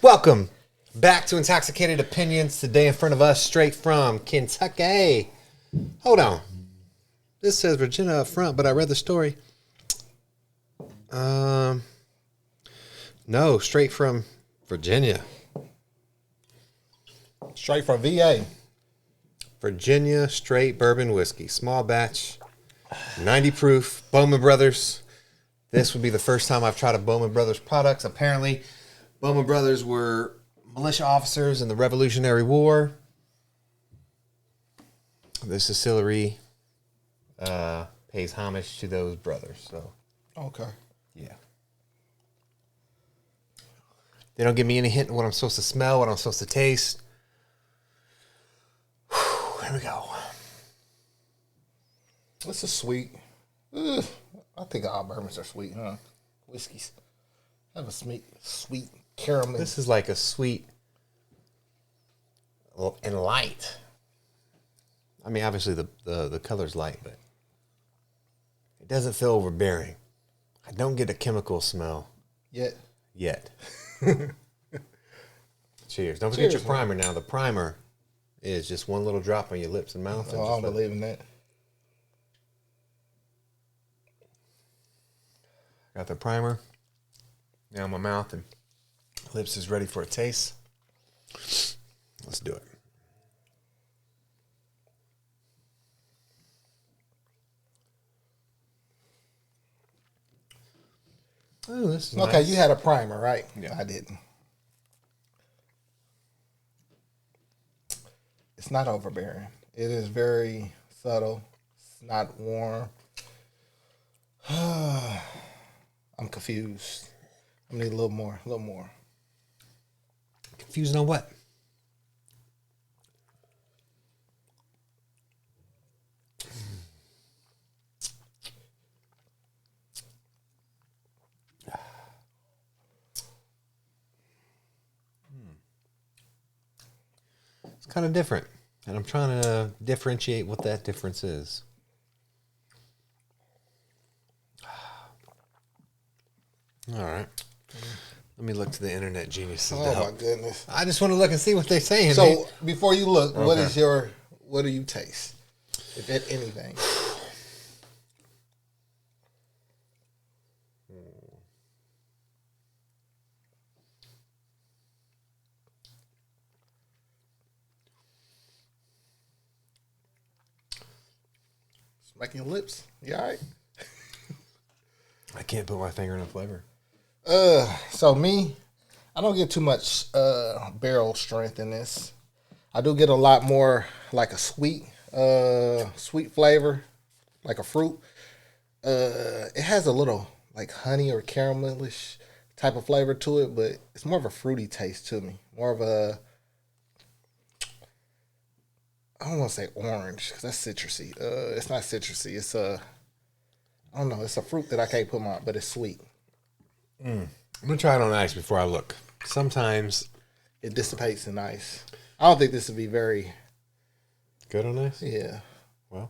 Welcome back to Intoxicated Opinions. Today in front of us, straight from Kentucky. Hold on. This says Virginia up front, but I read the story. No, straight from Virginia. Straight from VA. Virginia straight bourbon whiskey. Small batch, 90 proof, Bowman Brothers. This would be the first time I've tried a Bowman Brothers products. Apparently, Bowman Brothers were militia officers in the Revolutionary War. This distillery pays homage to those brothers. So, Okay. yeah. They don't give me any hint of what I'm supposed to smell, what I'm supposed to taste. Whew, here we go. This is sweet. Ugh. I think all bourbons are sweet, huh? Whiskeys have a sweet caramel. This is like a sweet and light. I mean, obviously the color's light, but it doesn't feel overbearing. I don't get a chemical smell Yet. Cheers. Don't forget Cheers, your primer now. The primer is just one little drop on your lips and mouth. And Oh, I don't believe in that. got the primer. Now my mouth and lips is ready for a taste. Let's do it. Oh, this is Okay, nice. you had a primer, right? Yeah. I didn't. It's not overbearing. It is very subtle. It's not warm. I'm confused. I need a little more. Confused on what? It's kind of different, and I'm trying to differentiate what that difference is. All right. Let me look to the internet geniuses to Oh help. my goodness. I just want to look and see what they're saying. So before you look, Okay. what do you taste? If at anything. Smacking your lips. You all right? I can't put my finger in a flavor. So me, I don't get too much barrel strength in this. I do get a lot more like a sweet flavor, like a fruit. It has a little like honey or caramelish type of flavor to it, but it's more of a fruity taste to me. More of a, I don't want to say orange because that's citrusy. It's not citrusy. It's a, I don't know. It's a fruit that I can't put my, but it's sweet. I'm going to try it on ice before I look. Sometimes. It dissipates in ice. I don't think this would be very, Good on ice? yeah. Well.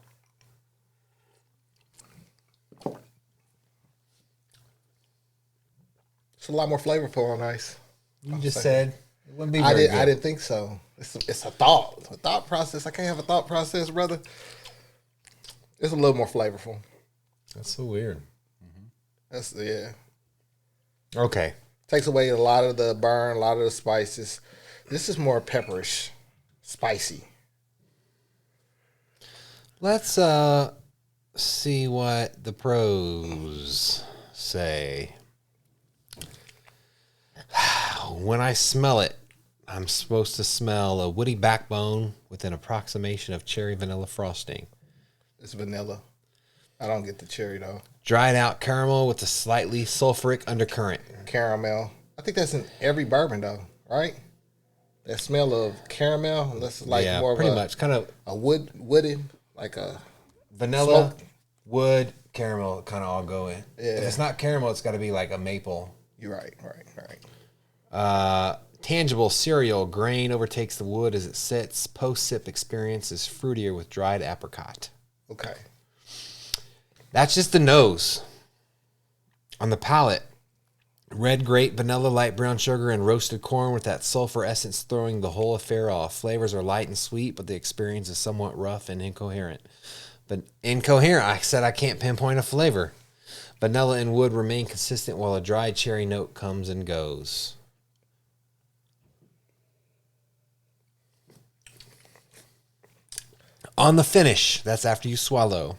It's a lot more flavorful on ice. You just said it wouldn't be I very I good. didn't think so. It's a thought process. I can't have a thought process, brother. It's a little more flavorful. That's so weird. That's yeah. Okay. Takes away a lot of the burn, a lot of the spices. This is more pepperish, spicy. Let's see what the pros say. When I smell it, I'm supposed to smell a woody backbone with an approximation of cherry vanilla frosting. It's vanilla. I don't get the cherry though. Dried out caramel with a slightly sulfuric undercurrent. Caramel. I think that's in every bourbon though, right? That smell of caramel. That's like yeah, more of pretty much. Kind of a woody, like a vanilla, smoke. wood, caramel kind of all go in. Yeah. If it's not caramel, it's got to be like a maple. You're right. Tangible cereal grain overtakes the wood as it sits. Post-sip experience is fruitier with dried apricot. Okay. That's just the nose. On the palate, Red grape, vanilla, light brown sugar, and roasted corn with that sulfur essence throwing the whole affair off. Flavors are light and sweet, but the experience is somewhat rough and incoherent. But incoherent, I said I can't pinpoint a flavor. Vanilla and wood remain consistent while a dry cherry note comes and goes. On the finish, that's after you swallow.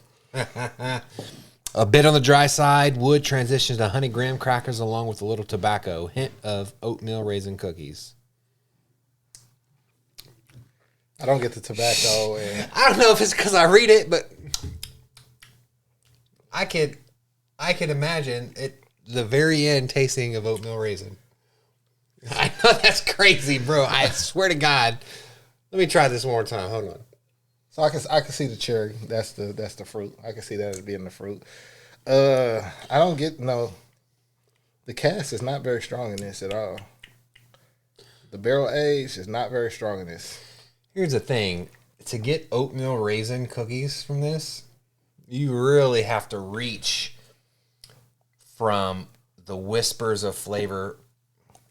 A bit on the dry side, wood transitions to honey graham crackers along with a little tobacco. Hint of oatmeal raisin cookies. I don't get the tobacco. And I don't know if it's because I read it, but I could imagine it. The very end tasting of oatmeal raisin. I know that's crazy, bro. I swear to God. Let me try this one more time. Hold on. so I can see the cherry. That's the fruit. I can see that as being the fruit. I don't get no. The cast is not very strong in this at all. The barrel age is not very strong in this. Here's the thing. To get oatmeal raisin cookies from this, you really have to reach from the whispers of flavor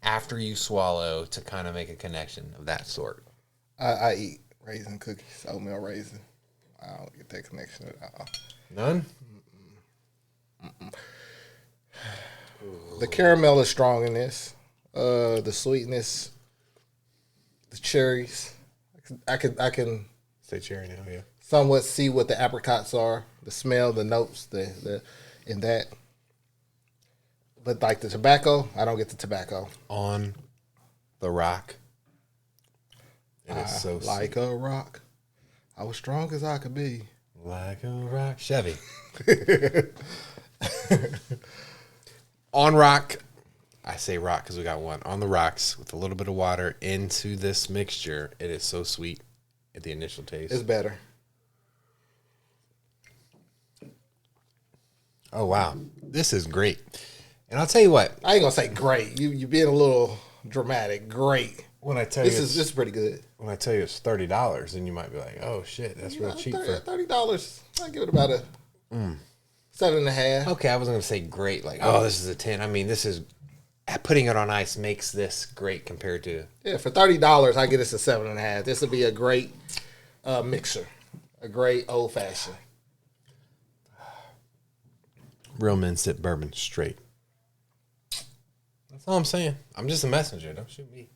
after you swallow to kind of make a connection of that sort. I eat raisin cookies, oatmeal raisin. I don't get that connection at all. None? The caramel is strong in this. The sweetness, the cherries. I can Say cherry now, yeah. somewhat see what the apricots are, the smell, the notes, the in that. But like the tobacco, I don't get the tobacco. On the rock. And it's so Like a rock. I was strong as I could be. like a rock. Chevy. On rock. I say rock because we got one. On the rocks with a little bit of water into this mixture. It is so sweet at the initial taste. It's better. Oh, wow. This is great. And I'll tell you what. I ain't gonna say great. You being a little dramatic. Great. When I tell you This is pretty good. when I tell you it's $30, then you might be like, oh shit, that's real cheap for $30. I give it about a 7.5. Okay, I wasn't gonna say great, like, oh, this is a 10. I mean, this is putting it on ice makes this great compared to Yeah, for $30, I get this a 7.5. This would be a great mixer, a great old fashioned. real men sip bourbon straight. That's all I'm saying. I'm just a messenger. Don't shoot me.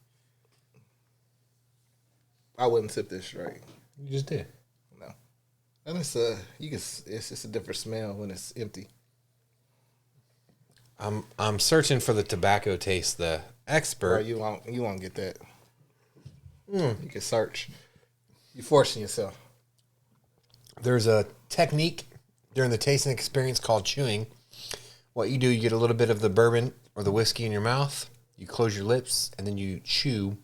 I wouldn't sip this straight. You just did. No, and it's just a different smell when it's empty. I'm searching for the tobacco taste. The expert. Right, you won't get that. You can search. You're forcing yourself. There's a technique during the tasting experience called chewing. What you do, you get a little bit of the bourbon or the whiskey in your mouth. You close your lips and then you chew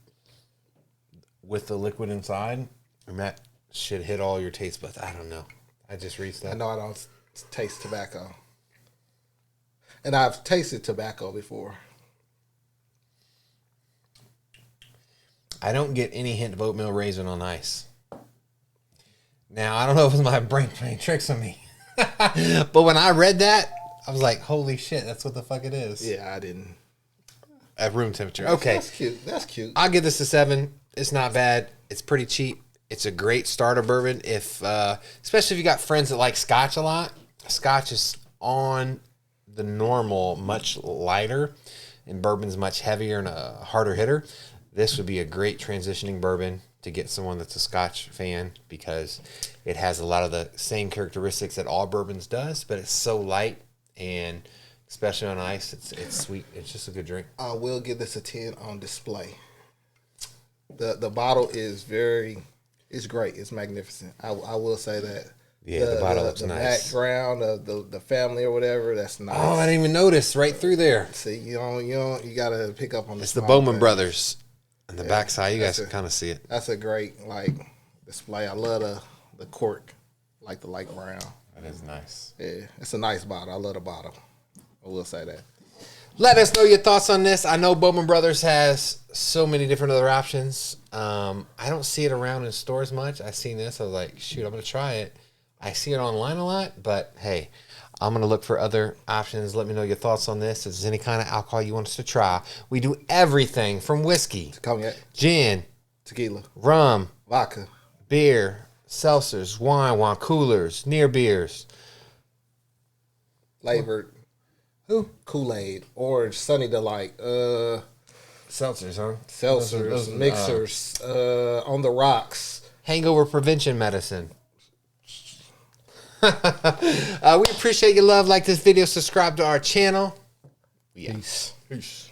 with the liquid inside, and that should hit all your taste buds. I don't know. I just reached that. I know I don't taste tobacco, and I've tasted tobacco before. I don't get any hint of oatmeal raisin on ice. Now, I don't know if it's my brain playing tricks on me. But when I read that, I was like, holy shit, that's what the fuck it is. Yeah, I didn't. At room temperature. Okay. That's cute. That's cute. I'll give this a 7. It's not bad. It's pretty cheap. It's a great starter bourbon. If especially if you got friends that like Scotch a lot. Scotch is on the normal much lighter, and bourbon's much heavier and a harder hitter. This would be a great transitioning bourbon to get someone that's a Scotch fan because it has a lot of the same characteristics that all bourbons does, but it's so light and especially on ice, it's sweet. It's just a good drink. I will give this a 10 on display. The bottle is it's great. It's magnificent. I will say that. Yeah, the bottle looks nice. The background of the family or whatever, that's nice. Oh, I didn't even notice right through there. See, you gotta pick up on the It's the small Bowman things. brothers. On the backside, you guys that's can kind of see it. That's a great display. I love the cork, like the light brown. That is nice. Yeah, it's a nice bottle. I love the bottle. I will say that. Let us know your thoughts on this. I know Bowman Brothers has so many different other options. I don't see it around in stores much. I seen this. I was like, shoot, I'm going to try it. I see it online a lot, but hey, I'm going to look for other options. Let me know your thoughts on this. If there's any kind of alcohol you want us to try. We do everything from whiskey, Cognac, gin, tequila, rum, vodka, beer, seltzers, wine coolers, near beers. flavored. Who? Kool-Aid, orange, Sunny Delight, Seltzers, huh? seltzers, Those mixers, on the rocks. Hangover prevention medicine. We appreciate your love. Like this video, subscribe to our channel. Peace. Peace.